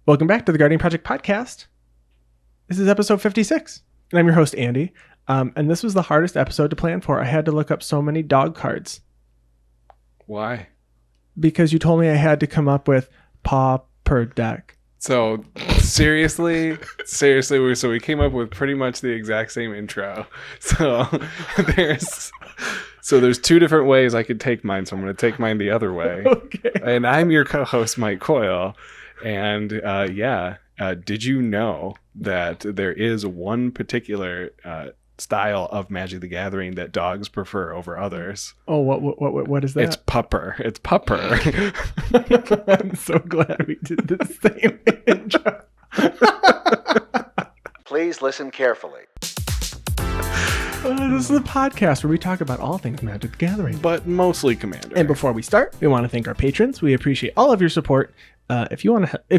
Welcome back to the Guardian Project podcast. This is episode 56, and I'm your host, Andy. And this was the hardest episode to plan for. I had to look up so many dog cards. Why? Because you told me I had to come up with Pauper deck. So seriously, we came up with pretty much the exact same intro. So there's two different ways I could take mine. So I'm going to take mine the other way. Okay. And I'm your co-host, Mike Coyle. And did you know that there is one particular style of Magic the Gathering that dogs prefer over others? Oh, what is that? It's Pauper. It's Pauper. I'm so glad we did the same intro. Please listen carefully. This is the podcast where we talk about all things Magic the Gathering. But mostly Commander. And before we start, we want to thank our patrons. We appreciate all of your support. If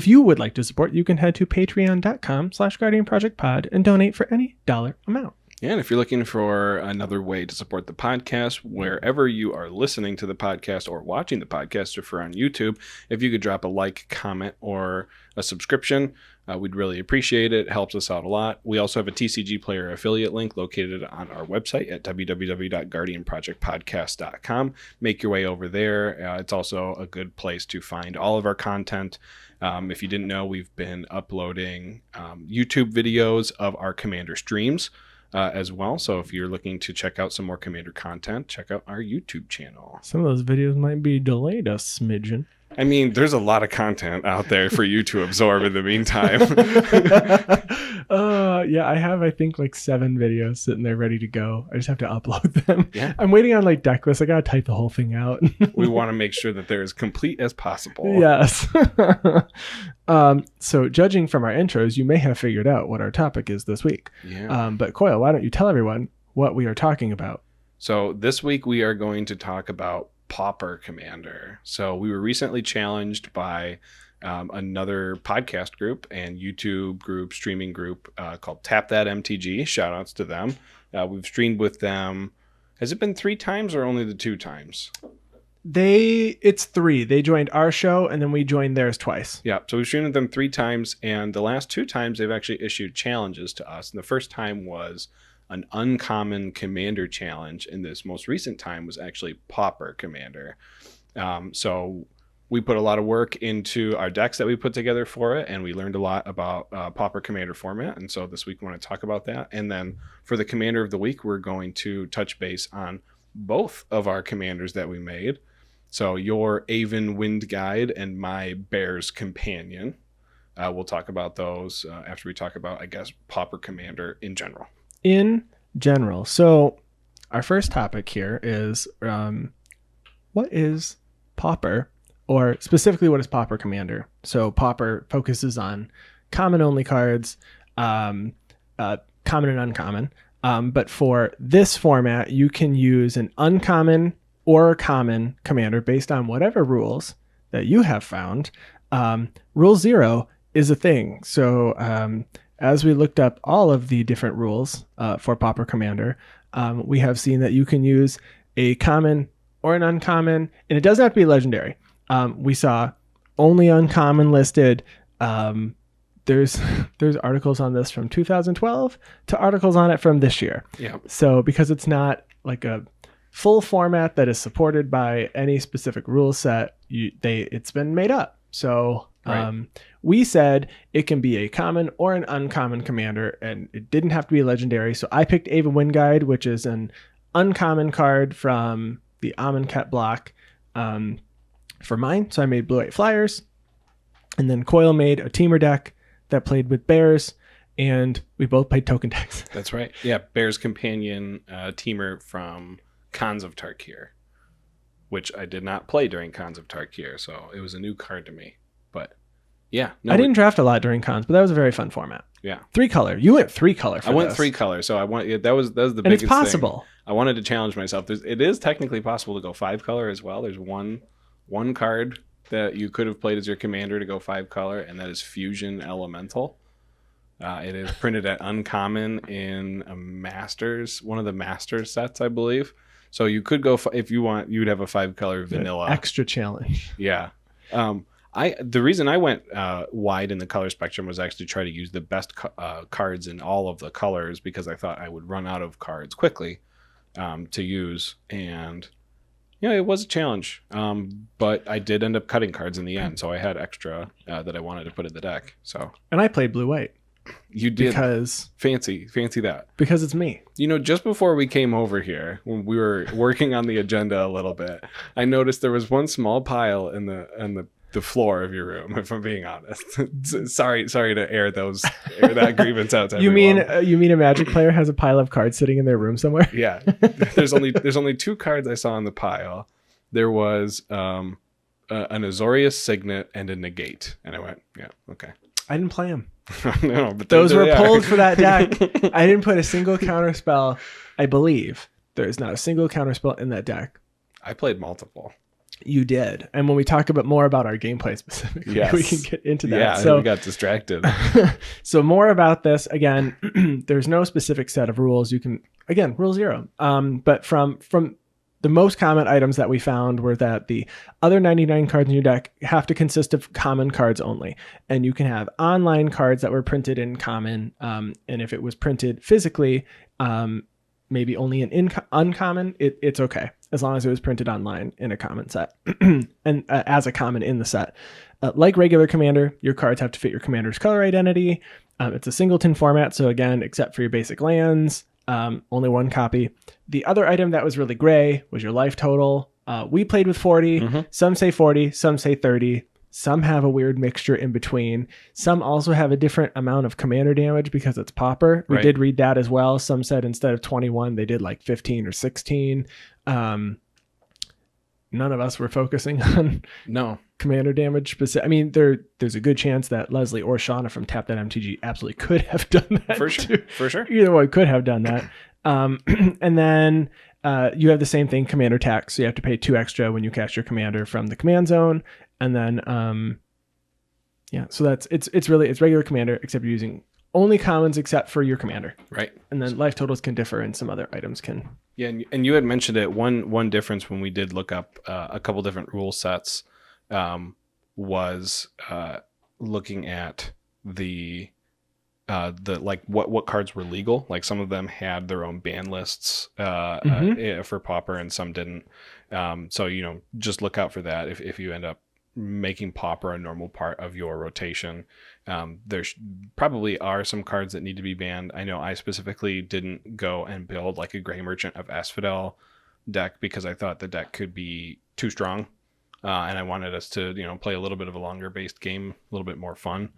you would like to support, you can head to patreon.com/guardianprojectpod and donate for any dollar amount. Yeah, and if you're looking for another way to support the podcast, wherever you are listening to the podcast or watching the podcast, if you're on YouTube, if you could drop a like, comment, or a subscription, we'd really appreciate it. It helps us out a lot. We also have a TCG Player affiliate link located on our website at www.guardianprojectpodcast.com. Make your way over there. It's also a good place to find all of our content. If you didn't know, we've been uploading YouTube videos of our Commander streams as well. So if you're looking to check out some more Commander content, check out our YouTube channel. Some of those videos might be delayed a smidgen. I mean, there's a lot of content out there for you to absorb in the meantime. Yeah, I have, I think, like 7 videos sitting there ready to go. I just have to upload them. Yeah. I'm waiting on like deck lists. I gotta type the whole thing out. We want to make sure that they're as complete as possible. Yes. So judging from our intros, you may have figured out what our topic is this week. Yeah. But Coyle, why don't you tell everyone what we are talking about? So this week we are going to talk about Pauper Commander. So we were recently challenged by another podcast group and YouTube group, streaming group called Tap That MTG. Shout outs to them. We've streamed with them. Has it been 3 times or only the 2 times? It's 3. They joined our show and then we joined theirs twice. Yeah. So we've streamed with them 3 times, and the last 2 times they've actually issued challenges to us. And the first time was an uncommon Commander challenge, and this most recent time was actually Pauper Commander. So we put a lot of work into our decks that we put together for it, and we learned a lot about Pauper Commander format. And so this week we want to talk about that. And then for the Commander of the Week, we're going to touch base on both of our commanders that we made. So your Aven Wind Guide and my Bear's Companion. We'll talk about those after we talk about, I guess, Pauper Commander in general. So our first topic here is what is Pauper, or specifically what is Pauper Commander? So Pauper focuses on common only cards, common and uncommon. But for this format, you can use an uncommon or common commander based on whatever rules that you have found. Rule 0 is a thing. So as we looked up all of the different rules for Pauper Commander, we have seen that you can use a common or an uncommon, and it doesn't have to be legendary. We saw only uncommon listed. There's articles on this from 2012 to articles on it from this year. Yeah. So because it's not like a full format that is supported by any specific rule set, it's been made up. So right. We said it can be a common or an uncommon commander, and it didn't have to be legendary. So I picked Aven Wind Guide, which is an uncommon card from the Amonkhet block for mine. So I made Blue-White Flyers, and then Coyle made a teamer deck that played with bears, and we both played token decks. That's right. Yeah, Bear's Companion teamer from Khans of Tarkir, which I did not play during Khans of Tarkir, so it was a new card to me. But yeah, I didn't draft a lot during Khans, but that was a very fun format. Yeah, 3-color. You went 3-color. I went 3-color, so I want that was the biggest and it's possible. Thing. I wanted to challenge myself. It is technically possible to go 5-color as well. There's one card that you could have played as your commander to go 5-color, and that is Fusion Elemental. It is printed at uncommon in a Masters, one of the Masters sets, I believe. So you could go if you want. You would have a 5-color vanilla extra challenge. Yeah. The reason I went wide in the color spectrum was actually try to use the best cards in all of the colors, because I thought I would run out of cards quickly to use, and it was a challenge. But I did end up cutting cards in the end, so I had extra that I wanted to put in the deck. So, and I played blue-white. You did, because fancy that, because it's me. Just before we came over here, when we were working on the agenda a little bit, I noticed there was one small pile in the floor of your room, if I'm being honest. sorry to air that grievance out to everyone. You mean a Magic player has a pile of cards sitting in their room somewhere? Yeah. There's only 2 cards I saw in the pile. There was an Azorius Signet and a Negate, and I went, yeah, okay. I didn't play them. No, but those were pulled for that deck. I didn't put a single counter spell. I believe there's not a single counter spell in that deck. I played multiple. You did. And when we talk more about our gameplay specifically, yes, we can get into that. Yeah, so we got distracted. So more about this. Again, there's no specific set of rules. You can, again, rule 0. But from the most common items that we found were that the other 99 cards in your deck have to consist of common cards only. And you can have online cards that were printed in common. And if it was printed physically, maybe only an uncommon, it's okay, as long as it was printed online in a common set and as a common in the set. Like regular Commander, your cards have to fit your Commander's color identity. It's a singleton format, so again, except for your basic lands, only 1 copy. The other item that was really gray was your life total. We played with 40. Mm-hmm. Some say 40, some say 30. Some have a weird mixture in between. Some also have a different amount of commander damage because it's Pauper. We did read that as well. Some said instead of 21, they did like 15 or 16. None of us were focusing on commander damage. I mean, there's a good chance that Leslie or Shauna from Tap That MTG absolutely could have done that. For sure. Either one could have done that. And then you have the same thing, commander tax. So you have to pay 2 extra when you cast your commander from the command zone. And then, so it's regular commander, except you're using only commons except for your commander. Right. And then life totals can differ and some other items can. Yeah. And you had mentioned it. One difference when we did look up a couple different rule sets was looking at the like what cards were legal. Like some of them had their own ban lists for Pauper and some didn't. So, just look out for that if you end up making Pauper a normal part of your rotation. There probably are some cards that need to be banned. I know I specifically didn't go and build like a Gray Merchant of Asphodel deck because I thought the deck could be too strong. And I wanted us to, play a little bit of a longer based game, a little bit more fun.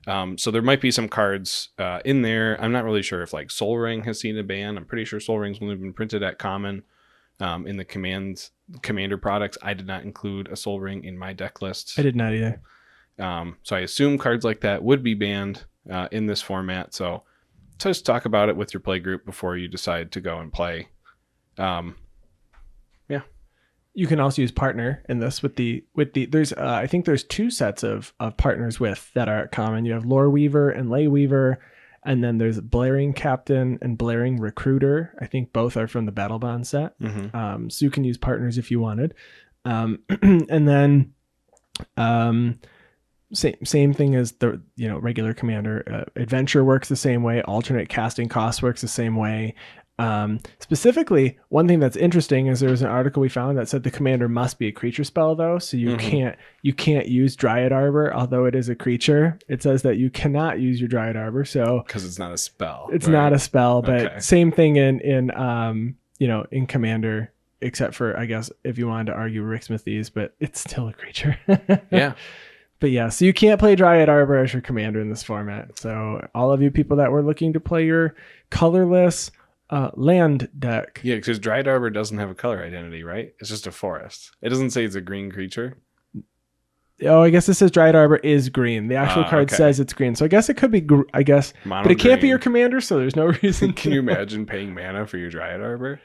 So there might be some cards in there. I'm not really sure if like Soul Ring has seen a ban. I'm pretty sure Soul Ring's only been printed at common. In the Commander products, I did not include a Soul Ring in my deck list. I did not either. So I assume cards like that would be banned in this format. So just talk about it with your play group before you decide to go and play. Yeah. You can also use partner in this with the there's I think there's 2 sets of partners with that are common. You have Lore Weaver and Lay Weaver. And then there's Blaring Captain and Blaring Recruiter. I think both are from the Battle Bond set. Mm-hmm. So you can use partners if you wanted. And then same thing as the regular Commander. Adventure works the same way. Alternate casting cost works the same way. Specifically, one thing that's interesting is there was an article we found that said the commander must be a creature spell though, so you can't use Dryad Arbor, although it is a creature. It says that you cannot use your Dryad Arbor, so because it's not a spell. It's not a spell, but same thing in Commander, except for I guess if you wanted to argue Ricksmithese, but it's still a creature. Yeah. But yeah, so you can't play Dryad Arbor as your commander in this format. So all of you people that were looking to play your colorless land deck. Yeah, because Dryad Arbor doesn't have a color identity, right? It's just a forest. It doesn't say it's a green creature. Oh, I guess it says Dryad Arbor is green. The actual card says it's green. So I guess it could be, Mono but it can't be your commander, so there's no reason. Can you imagine paying mana for your Dryad Arbor?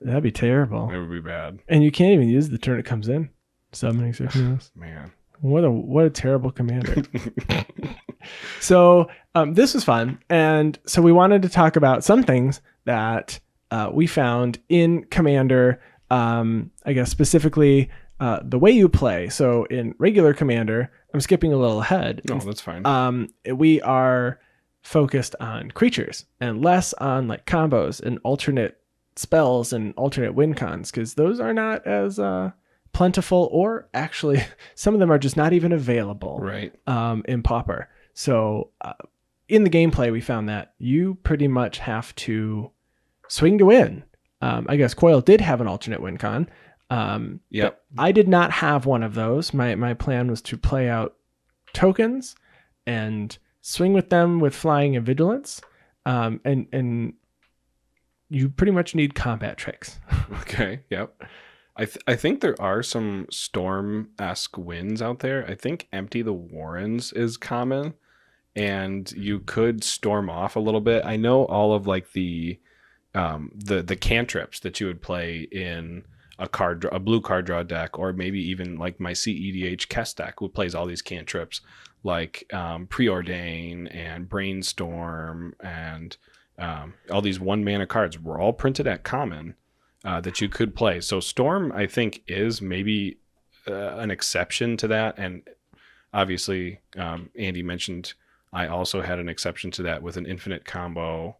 That'd be terrible. It would be bad. And you can't even use the turn it comes in. Summoning Circus. Man. What a terrible commander. So this was fun. And so we wanted to talk about some things that we found in Commander, I guess specifically the way you play. So in regular Commander, I'm skipping a little ahead. No, that's fine. We are focused on creatures and less on like combos and alternate spells and alternate win cons, because those are not as plentiful, or actually some of them are just not even available Right. In Pauper. So in the gameplay, we found that you pretty much have to swing to win. I guess Coil did have an alternate win con. Yep. I did not have one of those. My plan was to play out tokens and swing with them with flying and vigilance. And you pretty much need combat tricks. Okay. Yep. I think there are some Storm-esque wins out there. I think Empty the Warrens is common, and you could storm off a little bit. I know all of like the cantrips that you would play in a blue card draw deck, or maybe even like my CEDH Kess deck, who plays all these cantrips like Preordain and Brainstorm and all these 1-mana cards were all printed at common that you could play. So Storm, I think, is maybe an exception to that. And obviously, Andy mentioned I also had an exception to that with an infinite combo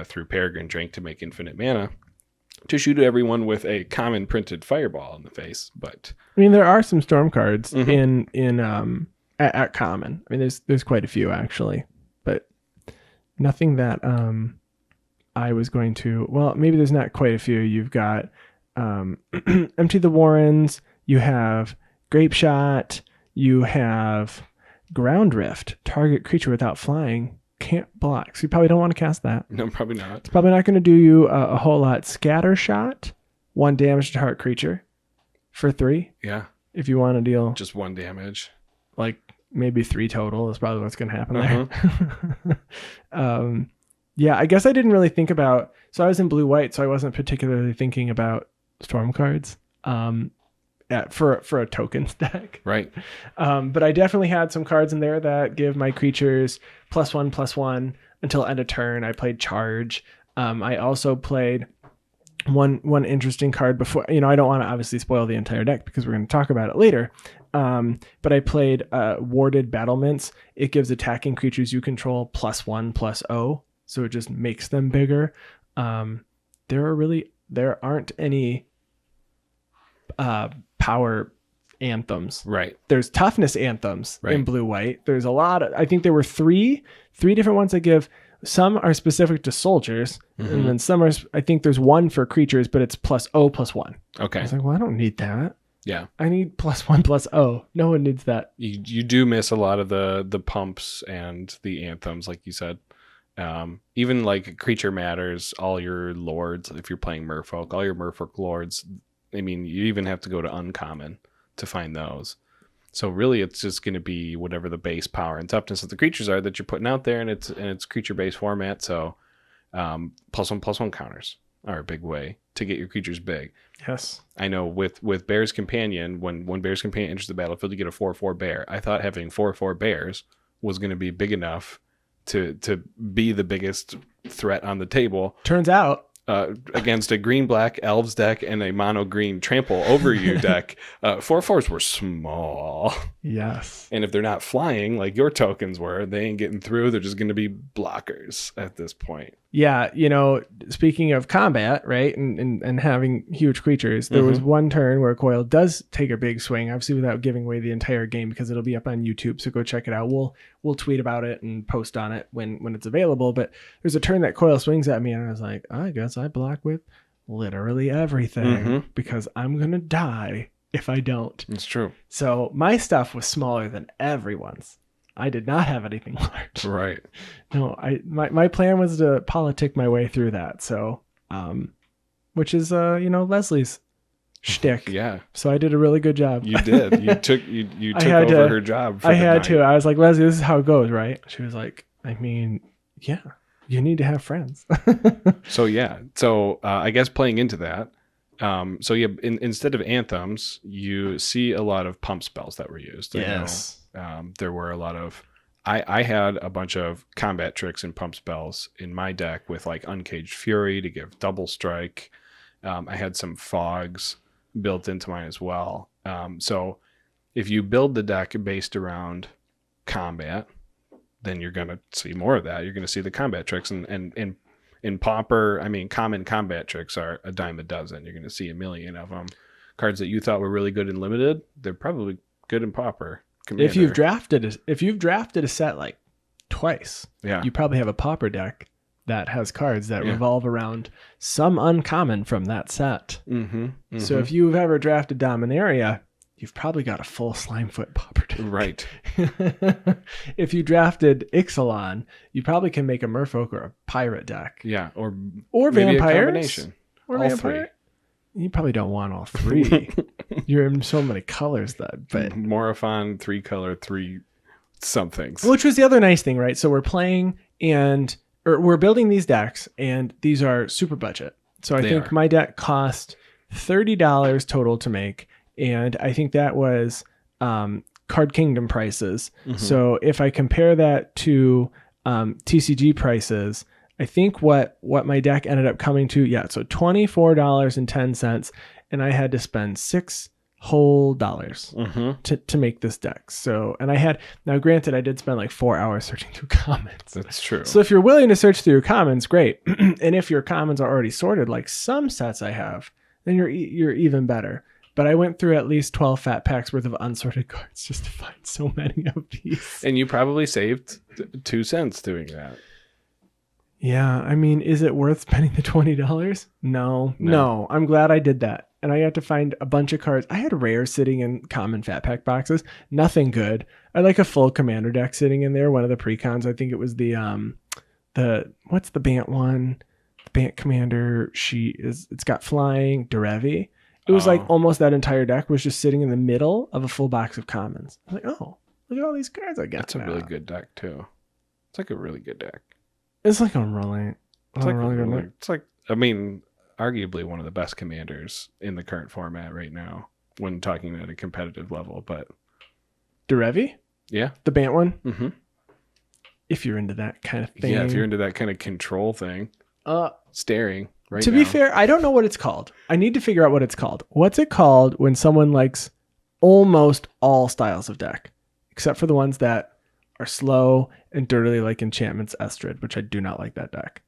through Peregrine Drink to make infinite mana to shoot at everyone with a common printed fireball in the face. But I mean, there are some Storm cards in at common. I mean, there's quite a few actually, but nothing that I was going to. Well, maybe there's not quite a few. You've got Empty the Warrens. You have Grape Shot. You have Ground Rift. Target creature without flying can't block. So you probably don't want to cast that. no, probably not. It's probably not going to do you a whole lot. Scatter Shot. 1 damage to target creature for 3. Yeah. If you want to deal Just 1 damage. like maybe 3 total is probably what's going to happen there. Yeah, I guess I didn't really think about. So I was in blue-white, so I wasn't particularly thinking about Storm cards for a tokens deck. Right. But I definitely had some cards in there that give my creatures +1/+1 until end of turn. I played Charge. I also played one interesting card before. You know, I don't want to obviously spoil the entire deck because we're going to talk about it later. But I played Warded Battlements. It gives attacking creatures you control +1/+0. So it just makes them bigger. There aren't any power anthems. Right. There's toughness anthems in blue-white. There's a lot of, I think there were three different ones that give. Some are specific to soldiers, and then some are, I think there's one for creatures, but it's +0/+1. Okay. I was like, well, I don't need that. Yeah. I need +1/+0. No one needs that. You do miss a lot of the pumps and the anthems, like you said. Even like Creature Matters, all your lords, if you're playing Merfolk, all your Merfolk lords, I mean, you even have to go to uncommon to find those. So really, it's just going to be whatever the base power and toughness of the creatures are that you're putting out there, and it's creature-based format. So +1/+1 counters are a big way to get your creatures big. Yes. I know with Bear's Companion, when Bear's Companion enters the battlefield, you get a 4/4 bear. I thought having 4/4 bears was going to be big enough to be the biggest threat on the table. Turns out. Against a green-black elves deck and a mono-green trample over you deck, 4/4s were small. Yes. And if they're not flying like your tokens were, they ain't getting through. They're just going to be blockers at this point. Yeah, you know, speaking of combat, right, and having huge creatures, there was one turn where Coil does take a big swing, obviously without giving away the entire game because it'll be up on YouTube, so go check it out. We'll tweet about it and post on it when it's available, but there's a turn that Coil swings at me, and I was like, I guess I block with literally everything because I'm going to die if I don't. It's true. So my stuff was smaller than everyone's. I did not have anything large. Right. No, my plan was to politic my way through that. So, which is Leslie's shtick. Yeah. So I did a really good job. You did. You took over her job. I had to. I was like, Leslie, this is how it goes, right? She was like, I mean, yeah, you need to have friends. So yeah. So I guess playing into that. So yeah, instead of anthems, you see a lot of pump spells that were used. Yes. There were a lot of. I had a bunch of combat tricks and pump spells in my deck with like Uncaged Fury to give double strike. I had some fogs built into mine as well. So if you build the deck based around combat, then you're going to see more of that. You're going to see the combat tricks. And in Pauper, I mean, common combat tricks are a dime a dozen. You're going to see a million of them. Cards that you thought were really good in limited, they're probably good in Pauper Commander. If you've drafted a set like twice, you probably have a Pauper deck that has cards that revolve around some uncommon from that set. So if you've ever drafted Dominaria, you've probably got a full Slimefoot Pauper deck. Right. If you drafted Ixalan, you probably can make a Merfolk or a Pirate deck. Yeah, or maybe vampires. A combination. Or all vampire. three. You probably don't want all three. You're in so many colors that, but Morophon, 3-color, 3 somethings. Which was the other nice thing, right? So we're playing we're building these decks, and these are super budget. So I think my deck cost $30 total to make, and I think that was Card Kingdom prices. So if I compare that to TCG prices, I think what my deck ended up coming to, so $24.10, and I had to spend $6 whole dollars to make this deck. So, and now granted, I did spend like 4 hours searching through commons. That's true. So if you're willing to search through your commons, great. And if your commons are already sorted, like some sets I have, then you're even better. But I went through at least 12 fat packs worth of unsorted cards just to find so many of these. And you probably saved 2 cents doing that. Yeah, I mean, is it worth spending the $20? No. I'm glad I did that. And I got to find a bunch of cards. I had rares sitting in common fat pack boxes. Nothing good. I like a full commander deck sitting in there. One of the precons, I think it was the what's the Bant one? The Bant Commander. It's got flying, Derevi. It was like almost that entire deck was just sitting in the middle of a full box of commons. I was like, oh, look at all these cards I got. That's a really good deck too. It's like a really good deck. It's like a really good deck. It's like, I mean, arguably one of the best commanders in the current format right now when talking at a competitive level. But Derevi? Yeah. The Bant one? If you're into that kind of thing. Yeah, if you're into that kind of control thing. Staring right to now. Be fair, I don't know what it's called. I need to figure out what it's called. What's it called when someone likes almost all styles of deck, except for the ones that are slow and dirtily like Enchantments Estrid, which I do not like that deck.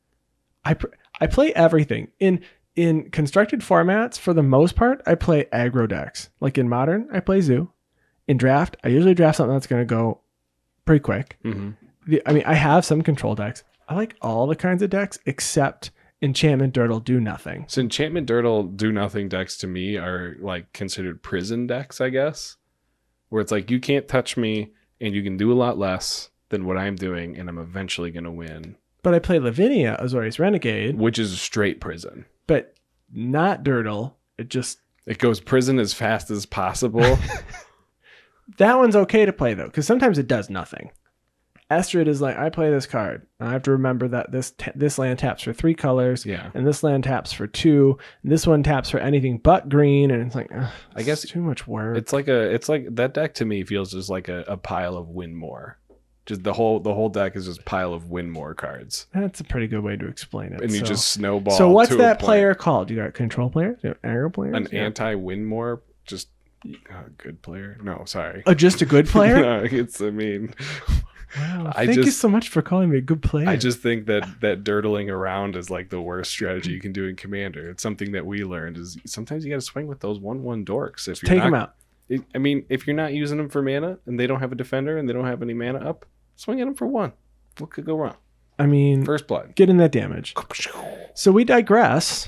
I play everything. In constructed formats, for the most part, I play aggro decks. Like in Modern, I play Zoo. In Draft, I usually draft something that's going to go pretty quick. I have some control decks. I like all the kinds of decks except Enchantment Dirtle do nothing. So Enchantment Dirtle do nothing decks to me are like considered prison decks, I guess. Where it's like, you can't touch me and you can do a lot less than what I'm doing, and I'm eventually going to win. But I play Lavinia, Azorius Renegade. Which is a straight prison. But not Dirtle. It goes prison as fast as possible. That one's okay to play, though, because sometimes it does nothing. Estrid is like, I play this card. I have to remember that this land taps for 3 colors, and this land taps for 2. And this one taps for anything but green, and it's like, I guess too much work. It's like that deck to me feels just like a pile of win more. Just the whole deck is just a pile of win more cards. That's a pretty good way to explain it. And you just snowball. So what's that player called? You got control players? You got aggro players? An anti-win more, just a good player. No, sorry. Just a good player? No, Wow, thank you so much for calling me a good player. I just think that dirtling around is like the worst strategy you can do in Commander. It's something that we learned is sometimes you got to swing with those 1/1 dorks. If you're Take them out. I mean, if you're not using them for mana and they don't have a defender and they don't have any mana up, swing at them for 1. What could go wrong? I mean, first blood. Get in that damage. So we digress.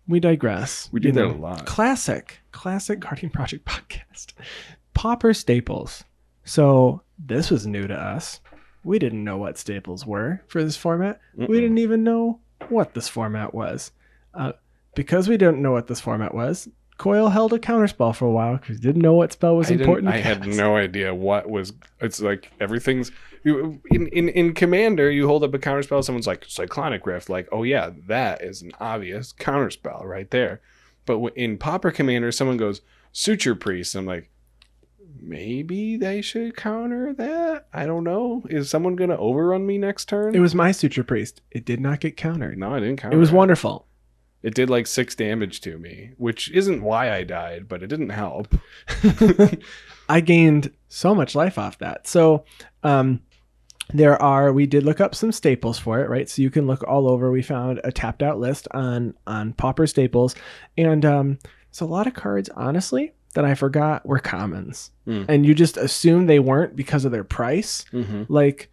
We do that a lot. Classic Guardian Project podcast. Pauper staples. So this was new to us. We didn't know what staples were for this format. We didn't even know what this format was. Because we didn't know what this format was, Coyle held a counterspell for a while because he didn't know what spell was important. I had no idea what was. It's like everything's in Commander. You hold up a counterspell, someone's like Cyclonic Rift, like, oh yeah, that is an obvious counterspell right there. But in Pauper Commander, someone goes Suture Priest. I'm like, maybe they should counter that. I don't know. Is someone going to overrun me next turn? It was my Suture Priest. It did not get countered. No, I didn't counter. It was wonderful. It did like 6 damage to me, which isn't why I died, but it didn't help. I gained so much life off that. So we did look up some staples for it, right? So you can look all over. We found a tapped out list on Pauper staples. And so a lot of cards, honestly, that I forgot were commons. And you just assume they weren't because of their price. Like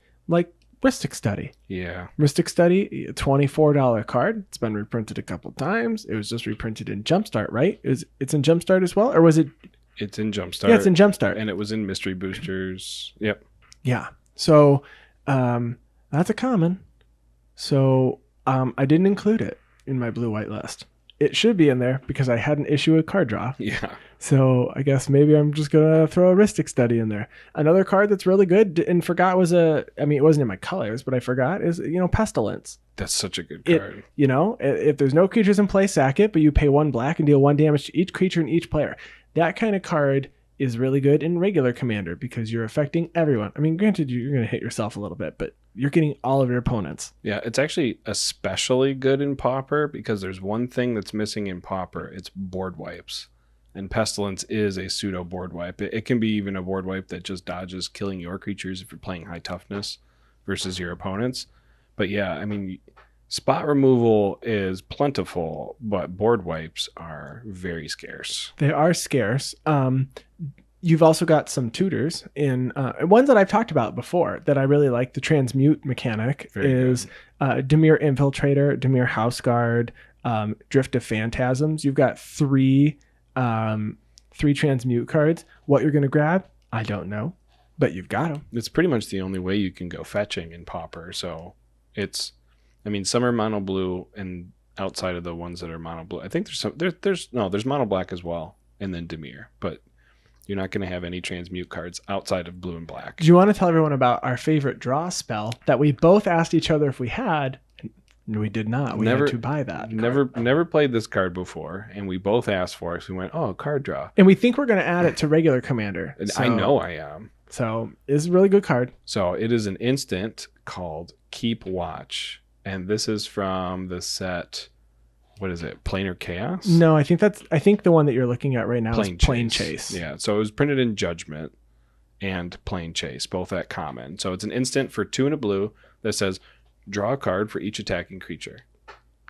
Mystic Study. Yeah. Mystic Study, a $24 card. It's been reprinted a couple times. It was just reprinted in Jumpstart, right? It's in Jumpstart as well? Or was it? It's in Jumpstart. Yeah, it's in Jumpstart. And it was in Mystery Boosters. Yep. Yeah. So that's a common. So I didn't include it in my blue-white list. It should be in there because I had an issue with card draw. Yeah. So I guess maybe I'm just going to throw a Mystic Study in there. Another card that's really good and forgot was it wasn't in my colors, but I forgot is, Pestilence. That's such a good card. If there's no creatures in play, sack it, but you pay 1 black and deal 1 damage to each creature and each player. That kind of card is really good in regular Commander because you're affecting everyone. I mean, granted, you're going to hit yourself a little bit, but you're getting all of your opponents. Yeah, it's actually especially good in Pauper because there's one thing that's missing in Pauper. It's board wipes. And Pestilence is a pseudo board wipe. It can be even a board wipe that just dodges killing your creatures if you're playing high toughness versus your opponents. But yeah, I mean, spot removal is plentiful, but board wipes are very scarce. They are scarce. You've also got some tutors in ones that I've talked about before that I really like. The transmute mechanic is Dimir Infiltrator, Dimir Houseguard, Drift of Phantasms. You've got 3 transmute cards. What you're going to grab, I don't know, but you've got them. It's pretty much the only way you can go fetching in Pauper. So some are mono blue, and outside of the ones that are mono blue, I think there's mono black as well, and then Dimir, but you're not going to have any transmute cards outside of blue and black. Do you want to tell everyone about our favorite draw spell that we both asked each other if we had? We did not. We had to buy that. Never played this card before, and we both asked for it. So we went, card draw. And we think we're going to add it to regular Commander. I know I am. So it's a really good card. So it is an instant called Keep Watch. And this is from the set, what is it, Planar Chaos? No, I think the one that you're looking at right now is Plane Chase. Yeah, so it was printed in Judgment and Plane Chase, both at common. So it's an instant for 2 and a blue that says, draw a card for each attacking creature.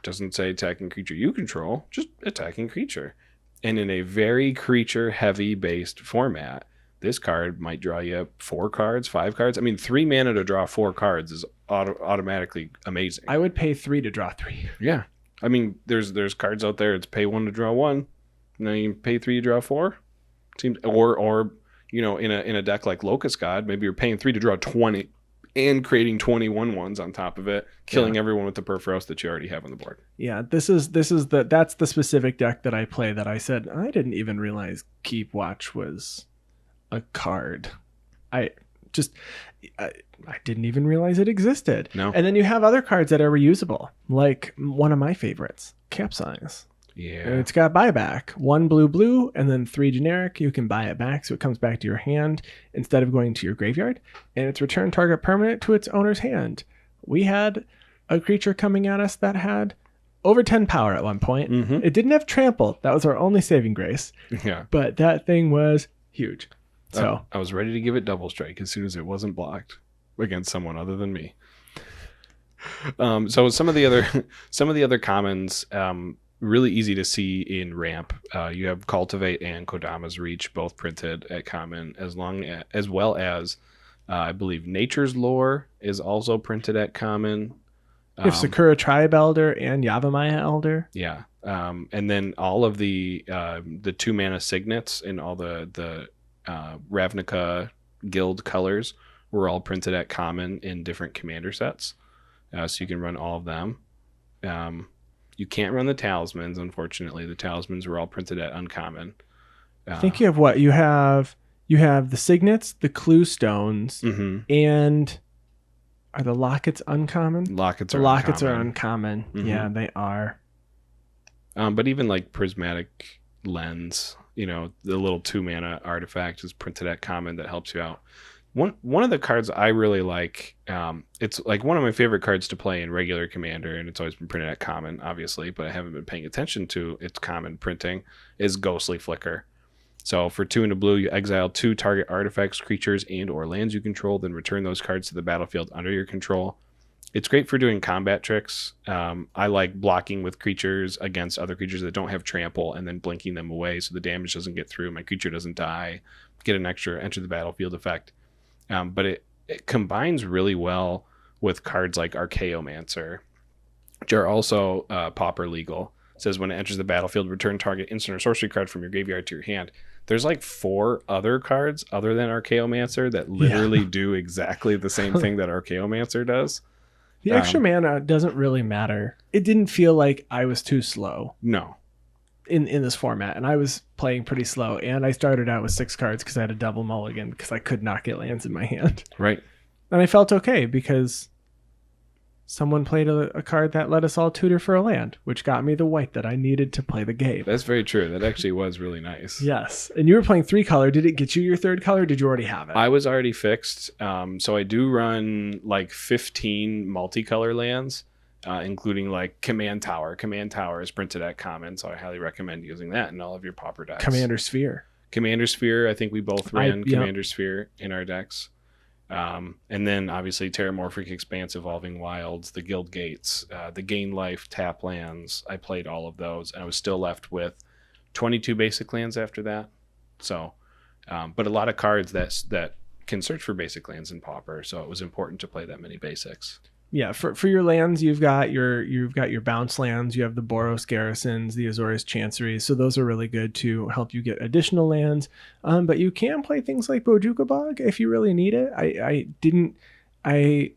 Doesn't say attacking creature you control, just attacking creature. And in a very creature-heavy based format, this card might draw you 4 cards, 5 cards. I mean, 3 mana to draw 4 cards is automatically amazing. I would pay 3 to draw 3. Yeah. I mean, there's cards out there. It's pay 1 to draw 1. And then you pay 3 to draw 4. Seems or in a deck like Locust God, maybe you're paying 3 to draw 20 and creating 21 ones on top of it, killing everyone with the Perforos that you already have on the board. Yeah, that's the specific deck that I play that I said I didn't even realize Keep Watch was a card. I didn't even realize it existed. No. And then you have other cards that are reusable, like one of my favorites, Capsize. Yeah. And it's got buyback. 1 blue, and then 3 generic. You can buy it back, so it comes back to your hand instead of going to your graveyard. And it's return target permanent to its owner's hand. We had a creature coming at us that had over 10 power at one point. Mm-hmm. It didn't have trample. That was our only saving grace. Yeah. But that thing was huge. So I was ready to give it double strike as soon as it wasn't blocked against someone other than me. So some of the other commons, really easy to see in Ramp. You have Cultivate and Kodama's Reach, both printed at common, as well as I believe Nature's Lore is also printed at common. If Sakura Tribe Elder and Yavimaya Elder. Yeah. And then all of the 2 mana signets in all the Ravnica Guild colors were all printed at common in different commander sets. So you can run all of them. You can't run the talismans, unfortunately. The talismans were all printed at uncommon. I think you have what? You have the signets, the clue stones, and are the lockets uncommon? Lockets are uncommon. Mm-hmm. Yeah, they are. But even like Prismatic Lens, the little 2 mana artifact is printed at common that helps you out. One of the cards I really like, it's like one of my favorite cards to play in regular Commander, and it's always been printed at common, obviously, but I haven't been paying attention to its common printing, is Ghostly Flicker. So for 2 and a blue, you exile 2 target artifacts, creatures, and or lands you control, then return those cards to the battlefield under your control. It's great for doing combat tricks. I like blocking with creatures against other creatures that don't have trample and then blinking them away so the damage doesn't get through, my creature doesn't die, get an extra enter the battlefield effect. But it combines really well with cards like Archaeomancer, which are also Pauper legal. It says when it enters the battlefield, return target instant or sorcery card from your graveyard to your hand. There's like 4 other cards other than Archaeomancer that literally do exactly the same thing that Archaeomancer does. The extra mana doesn't really matter. It didn't feel like I was too slow. No. In this format, and I was playing pretty slow, and I started out with 6 cards because I had a double mulligan because I could not get lands in my hand. Right. And I felt okay because someone played a card that let us all tutor for a land, which got me the white that I needed to play the game. That's very true. That actually was really nice. Yes. And you were playing 3 color. Did it get you your 3rd color? Or did you already have it? I was already fixed. So I do run like 15 multicolor lands. Including like Command Tower. Command Tower is printed at common, so I highly recommend using that in all of your Pauper decks. Commander Sphere. Commander Sphere, I think we both ran Commander Sphere in our decks. And then obviously Terramorphic Expanse, Evolving Wilds, the Guild Gates, the Gain Life, Tap Lands. I played all of those, and I was still left with 22 basic lands after that. So, but a lot of cards that can search for basic lands in Pauper, so it was important to play that many basics. Yeah, for your lands, you've got your bounce lands, you have the Boros Garrisons, the Azorius Chanceries, so those are really good to help you get additional lands. But you can play things like Bojuka Bog if you really need it.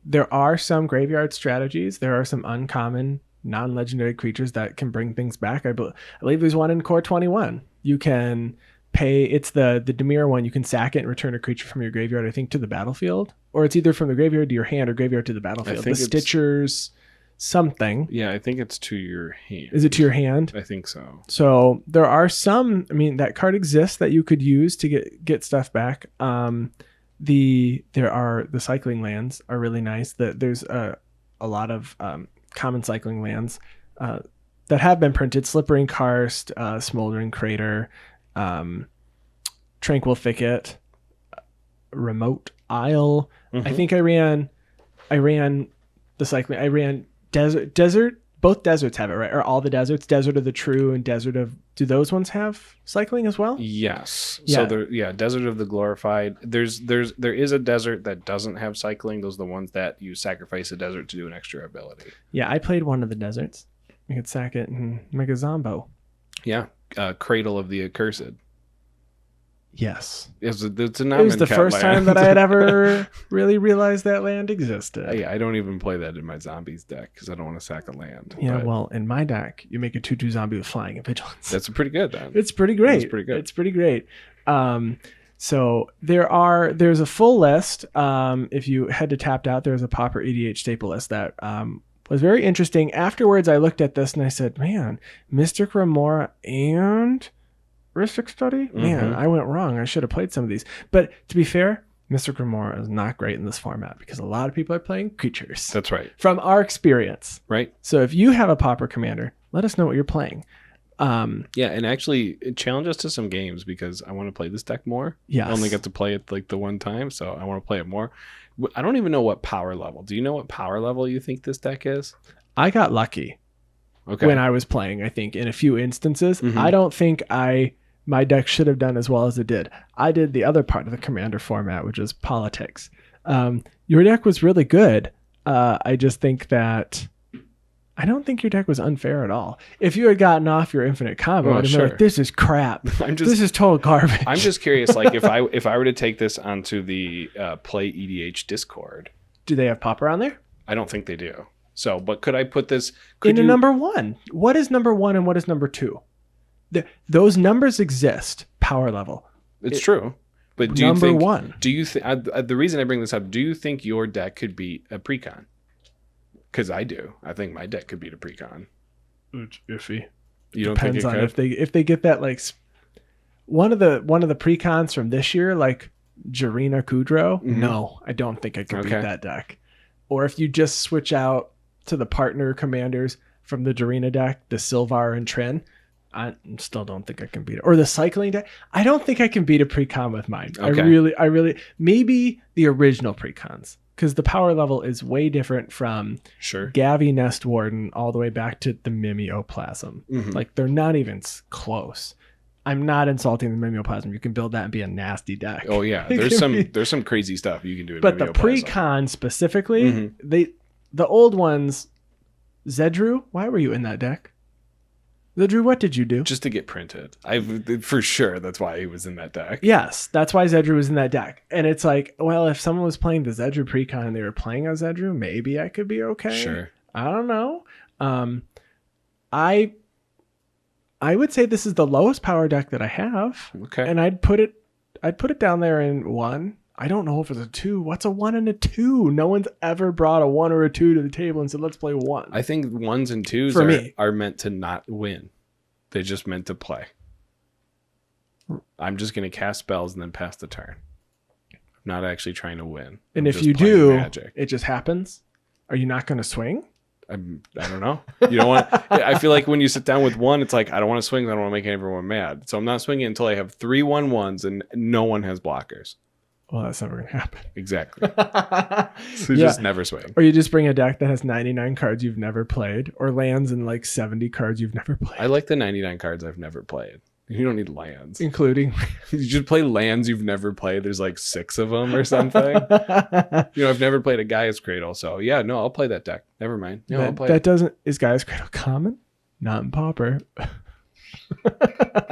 There are some graveyard strategies. There are some uncommon, non-legendary creatures that can bring things back. I believe there's one in Core 21. You can pay, it's the Dimir one, you can sack it and return a creature from your graveyard, I think, to the battlefield. Or it's either from the graveyard to your hand or graveyard to the battlefield. The Stitchers something. Yeah, I think it's to your hand. Is it to your hand? I think so. So there are some, that card exists that you could use to get stuff back. The cycling lands are really nice. There's a lot of common cycling lands that have been printed. Slippering Karst, Smoldering Crater, Tranquil Thicket, Remote Isle. Mm-hmm. I think I ran the cycling. I ran desert. Both deserts have it, right? Or all the deserts, Desert of the True and Desert of. Do those ones have cycling as well? Yes. Yeah. So Desert of the Glorified. There is a desert that doesn't have cycling. Those are the ones that you sacrifice a desert to do an extra ability. Yeah, I played one of the deserts. You could sack it and make a Zombo. Yeah, Cradle of the Accursed. Yes. It was the first time that I had ever really realized that land existed. Yeah, I don't even play that in my zombies deck because I don't want to sack a land. Yeah, well, in my deck, you make a 2/2 zombie with flying and vigilance. That's pretty good then. It's pretty great. It's pretty great. So there's a full list. If you head to Tapped Out, there's a Pauper EDH staple list that was very interesting. Afterwards, I looked at this and I said, man, Mystic Remora and Rhystic Study? Man, I went wrong. I should have played some of these. But to be fair, Mystic Remora is not great in this format because a lot of people are playing creatures. That's right. From our experience. Right. So if you have a Pauper Commander, let us know what you're playing. Yeah, and actually challenge us to some games because I want to play this deck more. Yes. I only got to play it like the one time, so I want to play it more. I don't even know what power level. Do you know what power level you think this deck is? I got lucky. Okay. When I was playing, I think, in a few instances. I don't think my deck should have done as well as it did. I did the other part of the Commander format, which is politics. Your deck was really good. I just think that I don't think your deck was unfair at all. If you had gotten off your infinite combo, I'd have been like, this is crap. This is total garbage. I'm just curious, like if I were to take this onto the Play EDH Discord. Do they have Pauper on there? I don't think they do. So, but could I put this into number 1? What is number 1 and what is number 2? Those numbers exist, power level. It's true. But do number you think, 1. Do you think the reason I bring this up, do you think your deck could beat a precon? Because I do. I think my deck could beat a precon. It's iffy. You don't Depends think it on could? if they get that, like one of the precons from this year, like Jarina Kudrow, no, I don't think I can beat that deck. Or if you just switch out to the partner commanders from the Jarina deck, the Sylvar and Trin, I still don't think I can beat it. Or the cycling deck, I don't think I can beat a precon with mine. Okay. I really, maybe the original precons, because the power level is way different from Gavi Nest Warden all the way back to the Mimeoplasm. Like they're not even close. I'm not insulting the Mimeoplasm. You can build that and be a nasty deck. Oh yeah, there's some crazy stuff you can do. But the precon specifically, the old ones, Zedru, why were you in that deck? Zedru, what did you do? Just to get printed. For sure, that's why he was in that deck. Yes, that's why Zedru was in that deck. And it's like, well, if someone was playing the Zedru precon and they were playing a Zedru, maybe I could be okay. Sure. I don't know. I would say this is the lowest power deck that I have. Okay. And I'd put it down there in 1. I don't know if it's a 2. What's a 1 and a 2? No one's ever brought a 1 or a 2 to the table and said, let's play 1. I think 1s and 2s are meant to not win. They're just meant to play. I'm just going to cast spells and then pass the turn. I'm not actually trying to win. And if you do, it just happens. Are you not going to swing? I don't know. You don't want. I feel like when you sit down with 1, it's like I don't want to swing. I don't want to make everyone mad. So I'm not swinging until I have 3 1/1s and no one has blockers. Well, that's never going to happen. Exactly. So you just never swing. Or you just bring a deck that has 99 cards you've never played, or lands and like 70 cards you've never played. I like the 99 cards I've never played. You don't need lands. Including? You just play lands you've never played. There's like 6 of them or something. I've never played a Gaia's Cradle. So yeah, no, I'll play that deck. Never mind. No, I'll play that. Is Gaia's Cradle common? Not in Pauper.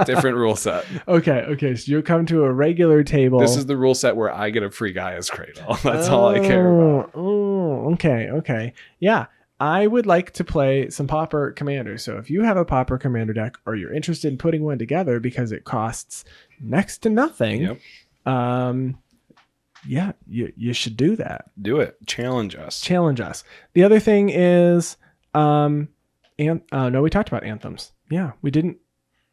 Different rule set. Okay. So you come to a regular table. This is the rule set where I get a free Gaia's Cradle. That's all I care about. Oh, okay. Yeah. I would like to play some Pauper Commander. So if you have a Pauper Commander deck or you're interested in putting one together because it costs next to nothing, you should do that. Do it. Challenge us. The other thing is, no, we talked about anthems. Yeah, we didn't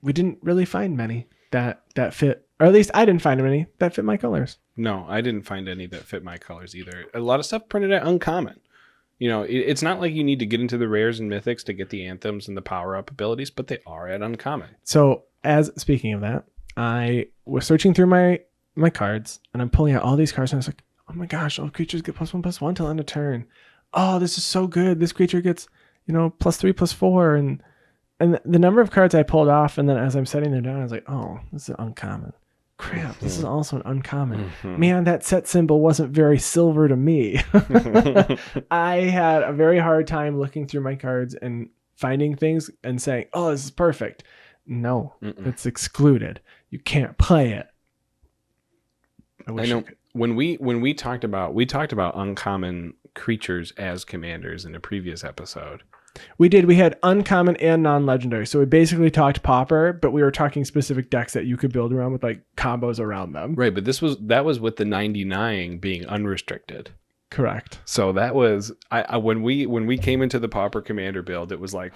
really find many that fit, or at least I didn't find many that fit my colors. No, I didn't find any that fit my colors either. A lot of stuff printed at uncommon. It's not like you need to get into the rares and mythics to get the anthems and the power-up abilities, but they are at uncommon. So, speaking of that, I was searching through my cards, and I'm pulling out all these cards, and I was like, oh my gosh, all creatures get +1/+1 till end of turn. Oh, this is so good. This creature gets, +3/+4, and the number of cards I pulled off, and then as I'm setting them down, I was like, oh, this is uncommon. Crap, this is also an uncommon. Man, that set symbol wasn't very silver to me. I had a very hard time looking through my cards and finding things and saying, oh, this is perfect. No, it's excluded. You can't play it. I know. When we talked about uncommon creatures as commanders in a previous episode. We did. We had uncommon and non-legendary. So we basically talked Pauper, but we were talking specific decks that you could build around with like combos around them. Right, but that was with the 99 being unrestricted. Correct. So that was when we came into the Pauper Commander build, it was like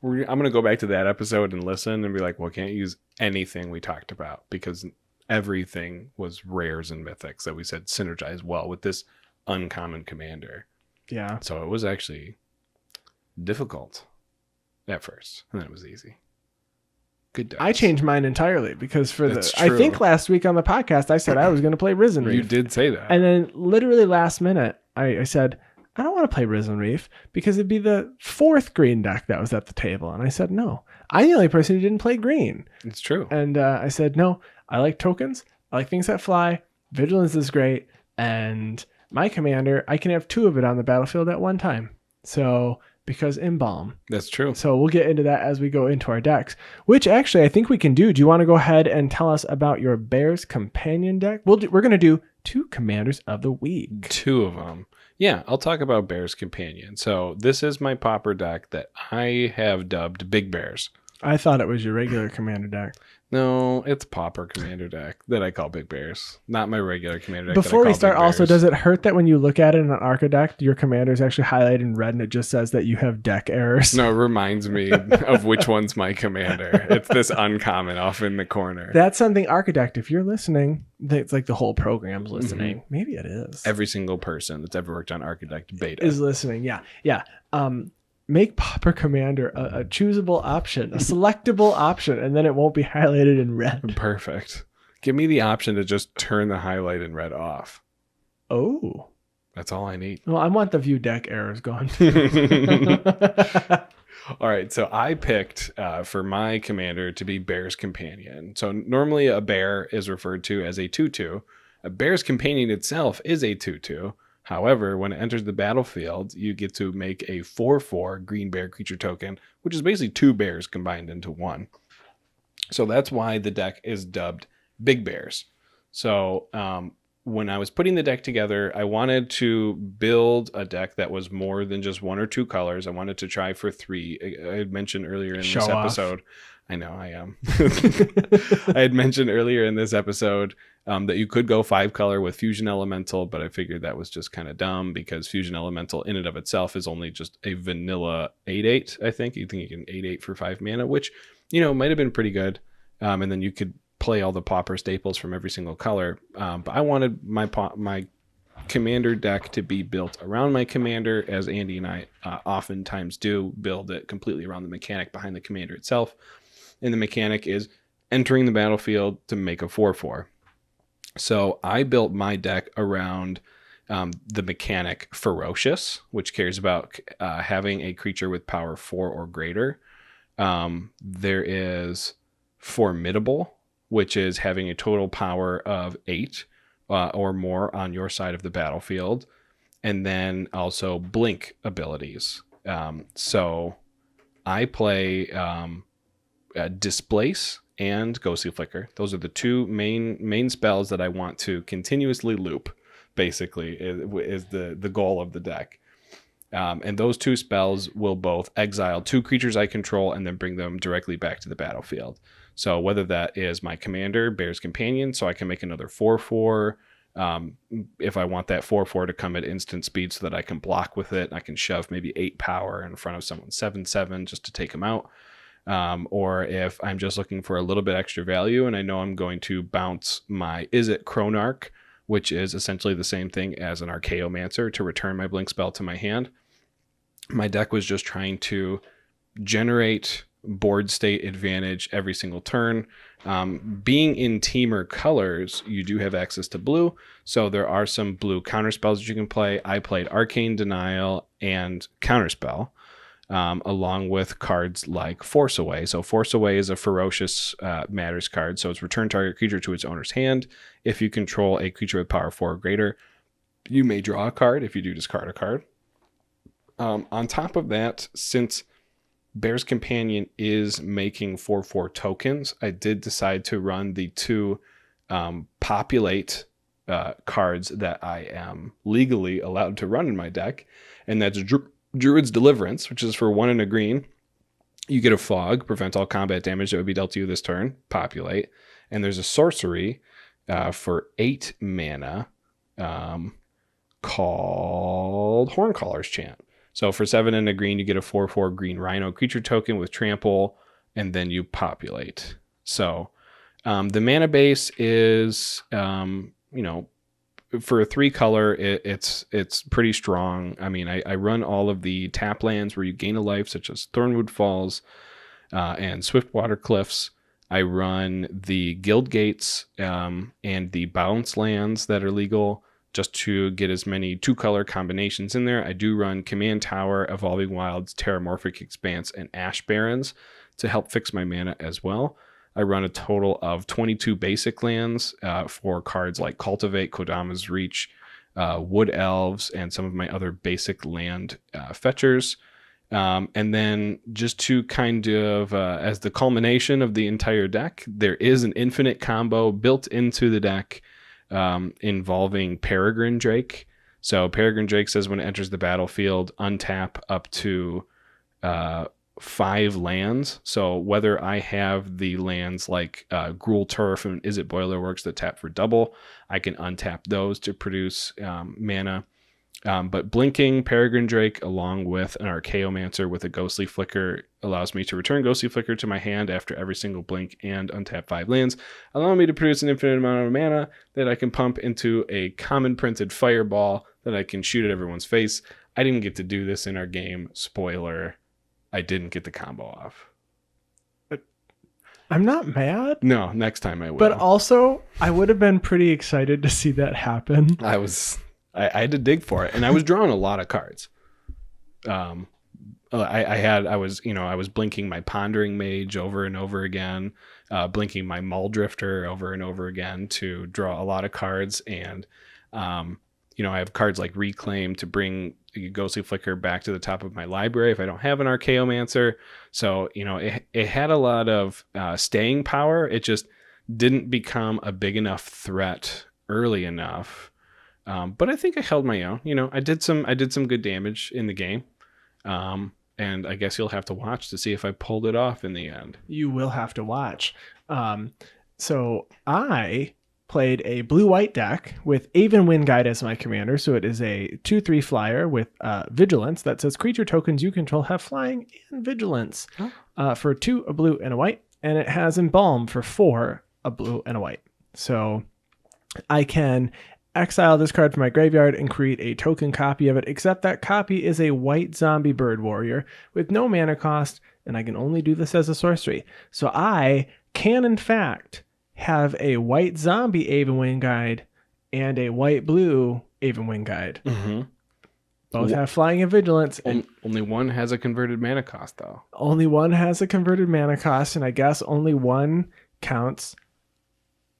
I'm going to go back to that episode and listen and be like, well, can't use anything we talked about because everything was rares and mythics that we said synergize well with this uncommon commander. Yeah. So it was actually difficult at first, and then it was easy. Good dice. I changed mine entirely because I think last week on the podcast I said I was going to play Risen Reef. You did say that. And then literally last minute I said I don't want to play Risen Reef because it'd be the 4th green deck that was at the table. And I said no. I'm the only person who didn't play green. It's true. And I said no. I like tokens. I like things that fly. Vigilance is great. And my commander, I can have 2 of it on the battlefield at one time. So because Embalm. That's true. So we'll get into that as we go into our decks, which actually I think we can do. Do you want to go ahead and tell us about your Bear's Companion deck? We're going to do 2 commanders of the week. 2 of them. Yeah, I'll talk about Bear's Companion. So this is my Pauper deck that I have dubbed Big Bears. I thought it was your regular commander deck. No, it's Pauper Commander deck that I call Big Bears, not my regular Commander deck. Before we start, also, Bears. does it hurt that when you look at it in an Arca deck, your commander is actually highlighted in red and it just says that you have deck errors? No, it reminds me of which one's my commander. It's this uncommon off in the corner. That's something Architect, if you're listening, it's like the whole program's listening. Mm-hmm. Maybe it is. Every single person that's ever worked on Architect beta is listening. Yeah. Yeah. Make Pauper Commander a choosable option, a selectable option, and then it won't be highlighted in red. Perfect. Give me the option to just turn the highlight in red off. Oh. That's all I need. Well, I want the view deck errors gone. All right, so I picked for my commander to be Bear's Companion. So normally a bear is referred to as a 2/2. A Bear's Companion itself is a 2/2. However, when it enters the battlefield, you get to make a 4/4 green bear creature token, which is basically 2 bears combined into 1. So that's why the deck is dubbed Big Bears. So when I was putting the deck together, I wanted to build a deck that was more than just 1 or 2 colors. I wanted to try for 3. I had mentioned earlier in this episode. I know I am. I had mentioned earlier in this episode that you could go 5 color with Fusion Elemental, but I figured that was just kind of dumb because Fusion Elemental in and of itself is only just a vanilla 8/8, I think. You think you can 8/8 for 5 mana, which, might have been pretty good. And then you could play all the Pauper staples from every single color. But I wanted my commander deck to be built around my commander, as Andy and I oftentimes do, build it completely around the mechanic behind the commander itself. And the mechanic is entering the battlefield to make a 4/4. So I built my deck around the mechanic Ferocious, which cares about having a creature with power 4 or greater. There is Formidable, which is having a total power of 8 or more on your side of the battlefield. And then also Blink abilities. So I play Displace and Ghostly Flicker. Those are the 2 main spells that I want to continuously loop, basically, is the goal of the deck. And those 2 spells will both exile 2 creatures I control and then bring them directly back to the battlefield. So whether that is my commander, Bear's Companion, so I can make another 4/4. If I want that 4/4 to come at instant speed so that I can block with it, I can shove maybe 8 power in front of someone 7/7 just to take them out. Or if I'm just looking for a little bit extra value and I know I'm going to bounce my Izzet Chronarch, which is essentially the same thing as an Archaeomancer, to return my blink spell to my hand. My deck was just trying to generate board state advantage every single turn. Being in teamer colors, you do have access to blue, so there are some blue counterspells that you can play. I played Arcane Denial and Counterspell, along with cards like Force Away. So Force Away is a Ferocious Matters card, so it's return target creature to its owner's hand. If you control a creature with power 4 or greater, you may draw a card. If you do, discard a card. On top of that, since Bear's Companion is making 4/4 tokens, I did decide to run the 2 populate cards that I am legally allowed to run in my deck, and that's Druid's Deliverance, which is for 1 and a green. You get a fog, prevent all combat damage that would be dealt to you this turn, populate. And there's a sorcery for 8 mana called Horncaller's Chant. So for 7 and a green, you get a 4/4 green rhino creature token with trample, and then you populate. So the mana base is, for a 3 color, it's pretty strong. I mean, I run all of the tap lands where you gain a life, such as Thornwood Falls and Swiftwater Cliffs. I run the Guild Gates and the bounce lands that are legal, just to get as many 2-color combinations in there. I do run Command Tower, Evolving Wilds, Terramorphic Expanse, and Ash Barrens to help fix my mana as well. I run a total of 22 basic lands for cards like Cultivate, Kodama's Reach, Wood Elves, and some of my other basic land fetchers. And then just to kind of, as the culmination of the entire deck, there is an infinite combo built into the deck involving Peregrine Drake. So Peregrine Drake says when it enters the battlefield, untap up to 5 lands. So whether I have the lands like Gruul Turf and Is It Boilerworks that tap for double, I can untap those to produce mana. But Blinking Peregrine Drake along with an Archaeomancer with a Ghostly Flicker allows me to return Ghostly Flicker to my hand after every single blink and untap 5 lands, allowing me to produce an infinite amount of mana that I can pump into a common printed Fireball that I can shoot at everyone's face. I didn't get to do this in our game. Spoiler, I didn't get the combo off. I'm not mad. No, next time I will. But also, I would have been pretty excited to see that happen. I had to dig for it, and I was drawing a lot of cards. I was blinking my Pondering Mage over and over again, blinking my Muldrifter over and over again to draw a lot of cards, and I have cards like Reclaim to bring Ghostly Flicker back to the top of my library if I don't have an Archaeomancer. So it had a lot of staying power. It just didn't become a big enough threat early enough. But I think I held my own. I did some good damage in the game. And I guess you'll have to watch to see if I pulled it off in the end. You will have to watch. So I played a blue-white deck with Aven Windguide as my commander. So it is a 2/3 flyer with Vigilance that says creature tokens you control have flying and Vigilance for 2, a blue and a white. And it has Embalm for 4, a blue and a white. So I can exile this card from my graveyard and create a token copy of it, except that copy is a white zombie bird warrior with no mana cost, and I can only do this as a sorcery. So I can, in fact, have a white zombie Aven Windguide and a white-blue Aven Windguide. Mm-hmm. Both have flying and vigilance. And only one has a converted mana cost, though. Only one has a converted mana cost, and I guess only one counts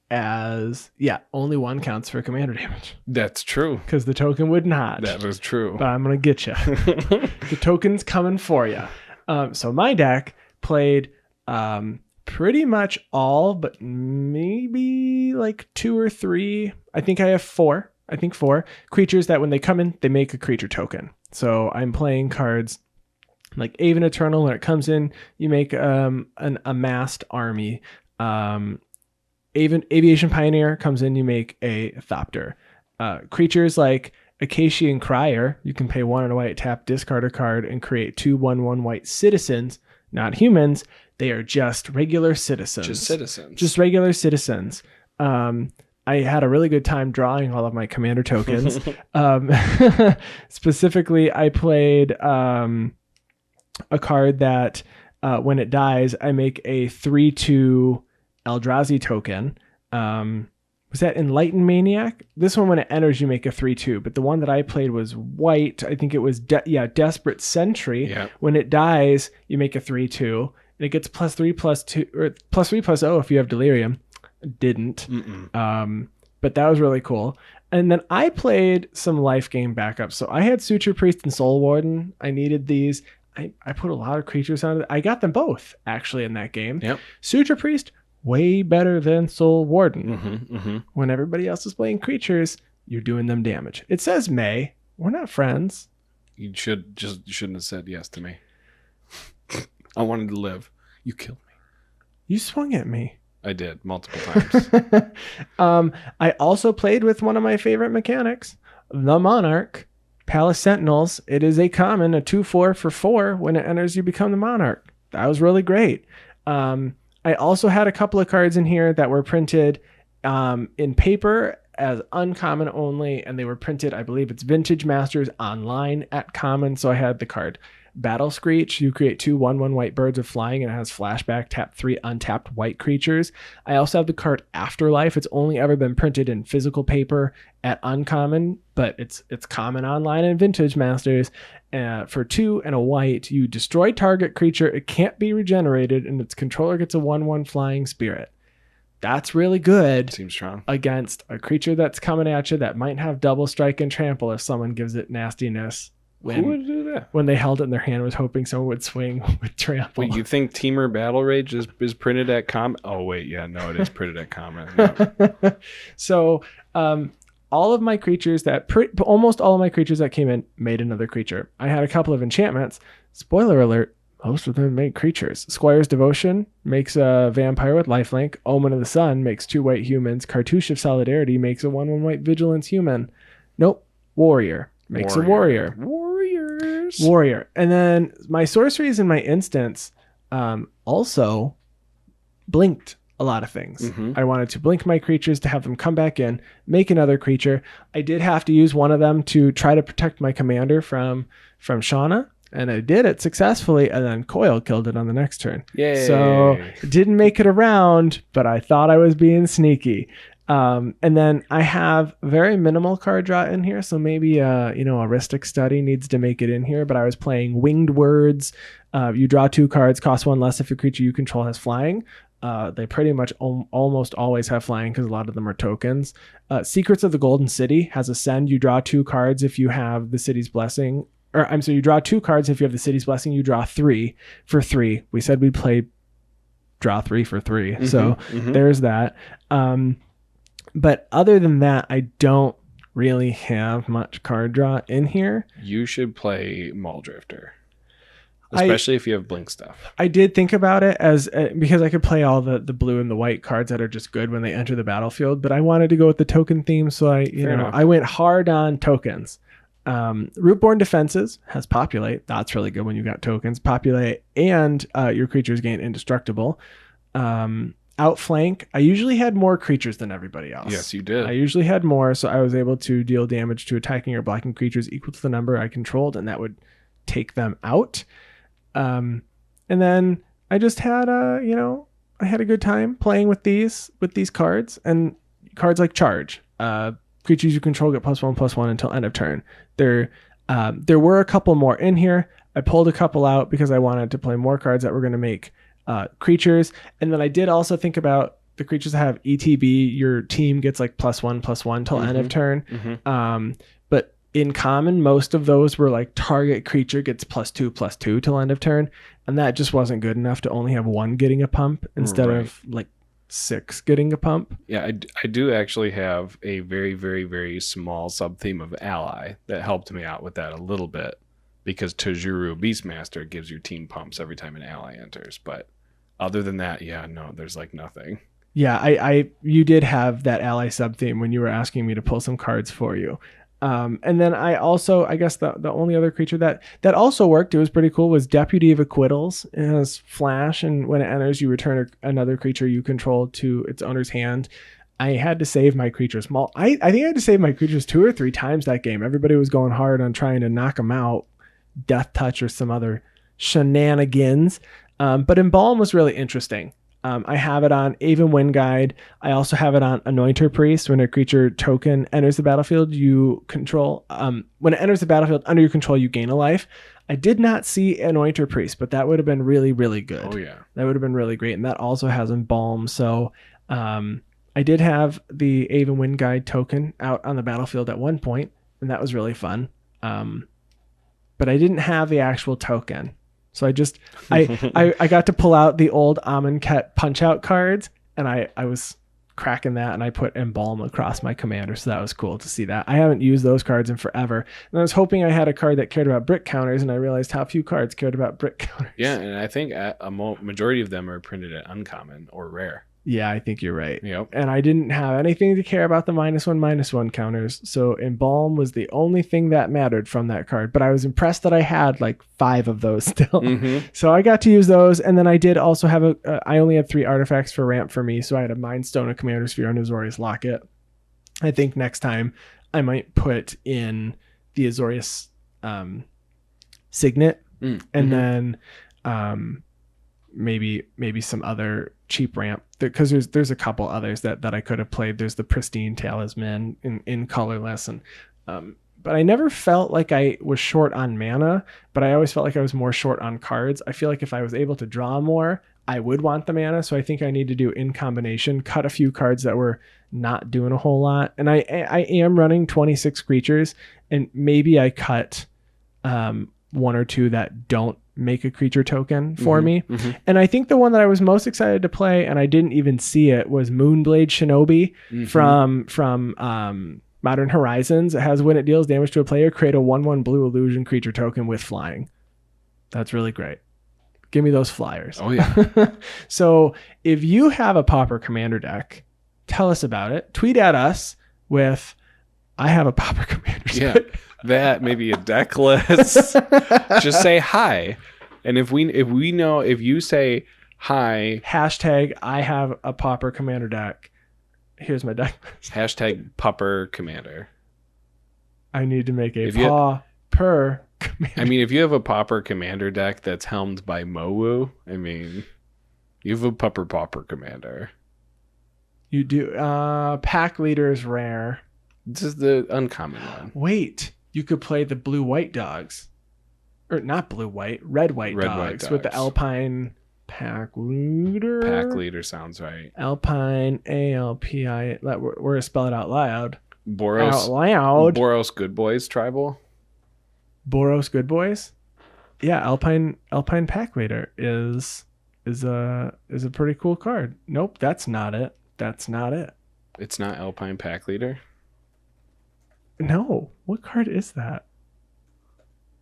only one counts for commander damage. That's true. Because the token would not. That is true. But I'm going to get you. The token's coming for you. So my deck played pretty much all, but maybe like 2 or 3. I think I have 4. Four creatures that when they come in, they make a creature token. So I'm playing cards like Aven Eternal. When it comes in, you make an amassed army. Aviation Pioneer comes in, you make a Thopter. Creatures like Acacian Crier, you can pay 1 and a white, tap, discard a card, and create 2/1/1 white citizens, not humans. They are just regular citizens. Just regular citizens. I had a really good time drawing all of my commander tokens. Specifically, I played a card that when it dies, I make a 3/2 Eldrazi token. Was that Enlightened Maniac? This one, when it enters, you make a 3/2. But the one that I played was white. I think it was Desperate Sentry. Yep. When it dies, you make a 3/2, and it gets +3/+2 or +3/+0 if you have Delirium. Didn't. But that was really cool. And then I played some life game backups. So I had Suture Priest and Soul Warden. I needed these. I put a lot of creatures on it. I got them both actually in that game. Yep. Suture Priest, way better than Soul Warden. When everybody else is playing creatures, you're doing them damage. It says May. We're not friends. You shouldn't have said yes to me. I wanted to live. You killed me. You swung at me. I did multiple times. I also played with one of my favorite mechanics, the Monarch. Palace Sentinels. It is a common, a 2/4 for 4. When it enters, you become the Monarch. That was really great. I also had a couple of cards in here that were printed in paper as uncommon only, and they were printed, I believe it's Vintage Masters online at common. So I had the card Battle Screech. You create 2/1/1 white birds with flying, and it has flashback, tap 3 untapped white creatures. I also have the card Afterlife. It's only ever been printed in physical paper at uncommon, but it's common online in Vintage Masters. For 2 and a white, you destroy target creature. It can't be regenerated, and its controller gets a 1/1 flying spirit. That's really good. Seems strong. Against a creature that's coming at you that might have double strike and trample if someone gives it nastiness. Who would do that? When they held it in their hand, was hoping someone would swing with trample. Wait, you think Teamer Battle Rage is printed at common? Oh, wait, yeah, no, it is printed at common. Yep. So, all of my creatures almost all of my creatures that came in made another creature. I had a couple of enchantments. Spoiler alert, Host with them make creatures. Squire's Devotion makes a vampire with lifelink. Omen of the Sun makes 2 white humans. Cartouche of Solidarity makes a 1/1 white vigilance human. Nope. Warrior makes a warrior. Warrior. And then my sorceries and my instants also blinked a lot of things. I wanted to blink my creatures to have them come back in, make another creature. I did have to use one of them to try to protect my commander from Shauna. And I did it successfully, and then Coil killed it on the next turn. Yay. So it didn't make it around, but I thought I was being sneaky. And then I have very minimal card draw in here, so maybe a Ristic Study needs to make it in here. But I was playing Winged Words. You draw 2 cards, cost 1 less if a creature you control has flying. They pretty much almost always have flying because a lot of them are tokens. Secrets of the Golden City has Ascend. You draw 2 cards if you have the City's Blessing. You draw 2 cards if you have the City's Blessing. You draw 3 for 3. We said we'd play draw 3 for 3. So there's that. But other than that, I don't really have much card draw in here. You should play Muldrifter, especially if you have blink stuff. I did think about it as because I could play all the blue and the white cards that are just good when they enter the battlefield. But I wanted to go with the token theme, so I went hard on tokens. Rootborn Defenses has Populate. That's really good when you got tokens. Populate and your creatures gain Indestructible. Outflank. I usually had more creatures than everybody else. Yes, you did. I usually had more, so I was able to deal damage to attacking or blocking creatures equal to the number I controlled, and that would take them out. And then I just had I had a good time playing with these cards, and cards like Charge. Creatures you control get +1/+1 until end of turn. There were a couple more in here. I pulled a couple out because I wanted to play more cards that were going to make creatures. And then I did also think about the creatures that have ETB. Your team gets like +1/+1 till end of turn. But in common, most of those were like target creature gets +2/+2 till end of turn. And that just wasn't good enough to only have 1 getting a pump instead of like 6 getting a pump. Yeah, I do actually have a very, very, very small sub-theme of Ally that helped me out with that a little bit, because Tajuru Beastmaster gives your team pumps every time an ally enters. But other than that, there's like nothing. Yeah, you did have that ally sub-theme when you were asking me to pull some cards for you. And then I guess the only other creature that also worked, it was pretty cool, was Deputy of Acquittals. It has Flash, and when it enters, you return another creature you control to its owner's hand. I had to save my creatures. I think I had to save my creatures 2 or 3 times that game. Everybody was going hard on trying to knock them out, Death Touch or some other shenanigans. But Embalm was really interesting. I have it on Aven Wind Guide. I also have it on Anointer Priest. When a creature token enters the battlefield, you control. When it enters the battlefield under your control, you gain a life. I did not see Anointer Priest, but that would have been really, really good. Oh yeah, that would have been really great. And that also has Embalm. So I did have the Aven Wind Guide token out on the battlefield at one point, and that was really fun. But I didn't have the actual token. So I got to pull out the old Amonkhet Punch-Out cards, and I was cracking that, and I put Embalm across my commander, so that was cool to see that. I haven't used those cards in forever, and I was hoping I had a card that cared about brick counters, and I realized how few cards cared about brick counters. Yeah, and I think a majority of them are printed at uncommon or rare. Yeah, I think you're right. Yep. And I didn't have anything to care about the -1/-1 counters. So Embalm was the only thing that mattered from that card. But I was impressed that I had like 5 of those still. So I got to use those. And then I did also have I only had 3 artifacts for ramp for me. So I had a Mind Stone, a Commander Sphere, and Azorius Locket. I think next time I might put in the Azorius Signet. And then maybe some other cheap ramp, because there's a couple others that I could have played. There's the Pristine Talisman in colorless, and but I never felt like I was short on mana, but I always felt like I was more short on cards. I feel like if I was able to draw more, I would want the mana. So I think I need to do in combination, cut a few cards that were not doing a whole lot. And I am running 26 creatures, and maybe I cut 1 or 2 that don't make a creature token for me. And I think the one that I was most excited to play, and I didn't even see it, was Moonblade Shinobi from Modern Horizons. It has, when it deals damage to a player, create a 1/1 blue illusion creature token with flying. That's really great. Give me those flyers. Oh yeah. So if you have a Pauper Commander deck, tell us about it. Tweet at us with, I have a Pauper Commander deck. Yeah. That, maybe a deck list. Just say hi. And if you say hi, hashtag I have a Pauper Commander deck. Here's my deck list. hashtag Pauper Commander. I need to make a Pauper Commander. I mean, if you have a Pauper Commander deck that's helmed by Mowu, I mean, you have a Pauper Commander. You do. Pack Leader is rare. This is the uncommon one. Wait, you could play the blue-white dogs. Or not blue-white, red-white dogs with the Alpine Pack Leader. Pack Leader sounds right. Alpine, ALPI. We're going to spell it out loud. Boros. Out loud. Boros Good Boys Tribal. Boros Good Boys? Yeah, Alpine Pack Leader is a pretty cool card. Nope, that's not it. That's not it. It's not Alpine Pack Leader? No. What card is that?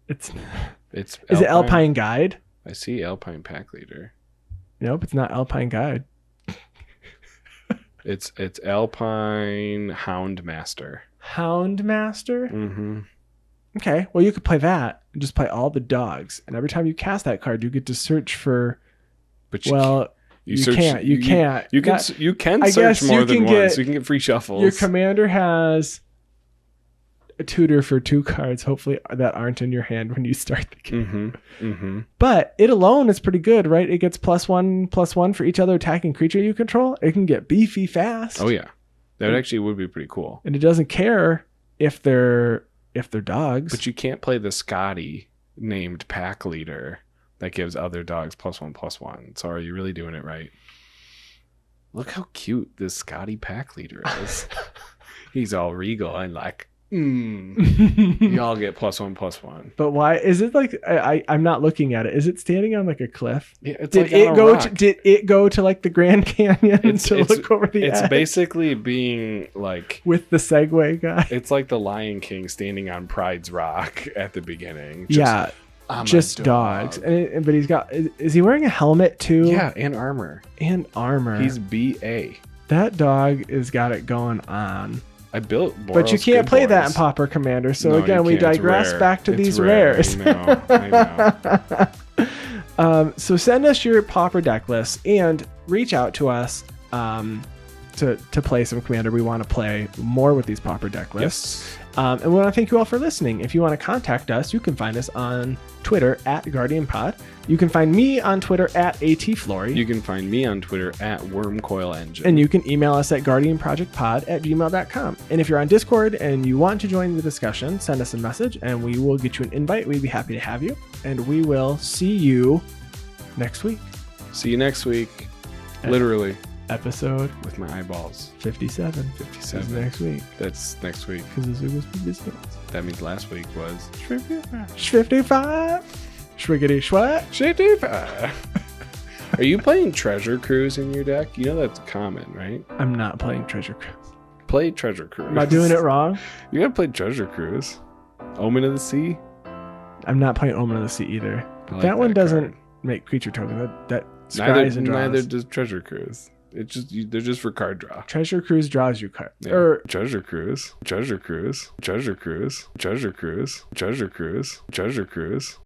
Is it Alpine Guide? I see Alpine Pack Leader. Nope, it's not Alpine Guide. It's Alpine Houndmaster. Houndmaster? Mm-hmm. Okay, well you could play that and just play all the dogs, and every time you cast that card, you get to search for. But you can't. You can I search guess more you than can once. get- You can get free shuffles. Your commander has a tutor for 2 cards, hopefully that aren't in your hand when you start the game. Mm-hmm. Mm-hmm. But it alone is pretty good, right? It gets +1/+1 for each other attacking creature you control. It can get beefy fast. Oh yeah, that actually would be pretty cool. And it doesn't care if they're dogs. But you can't play the Scotty named Pack Leader that gives other dogs +1/+1. So are you really doing it right? Look how cute this Scotty Pack Leader is. He's all regal and like, y'all get +1/+1. But why is it like I'm not looking at it? Is it standing on like a cliff? Yeah, it's Did like it on a go? rock. Did it go to like the Grand Canyon to look over the It's edge? basically being like With the Segway guy. it's like the Lion King standing on Pride's Rock at the beginning. I'm just a dogs. dog. But he's got. Is he wearing a helmet too? Yeah, and armor. And armor. He's BA. That dog has got it going on. I built Boros But you can't Good play that in Boys. Pauper Commander. So No, again, you we can't. It's digress rare. back to It's these rare. rares. I know. So send us your Pauper deck list and reach out to us to play some Commander. We want to play more with these Pauper deck lists. Yes. And we want to thank you all for listening. If you want to contact us, you can find us on Twitter at GuardianPod. You can find me on Twitter at ATFlory. You can find me on Twitter at WormCoilEngine. And you can email us at guardianprojectpod@gmail.com. And if you're on Discord and you want to join the discussion, send us a message and we will get you an invite. We'd be happy to have you. And we will see you next week. See you next week. Literally. Episode With my eyeballs. 57. 57. Is next week. That's next week. Because this week was 56. That means last week was 55. Schwiggity schwat. 55. Are you playing Treasure Cruise in your deck? You know that's common, right? I'm not playing Treasure Cruise. Play Treasure Cruise. Am I doing it wrong? You gotta play Treasure Cruise. Omen of the Sea. I'm not playing Omen of the Sea either. I like that one doesn't card. make creature token. That scries and draws. Neither does Treasure Cruise. It's just they're just for card draw. Treasure Cruise draws you card. Yeah. Treasure Cruise. Treasure Cruise. Treasure Cruise. Treasure Cruise. Treasure Cruise. Treasure Cruise.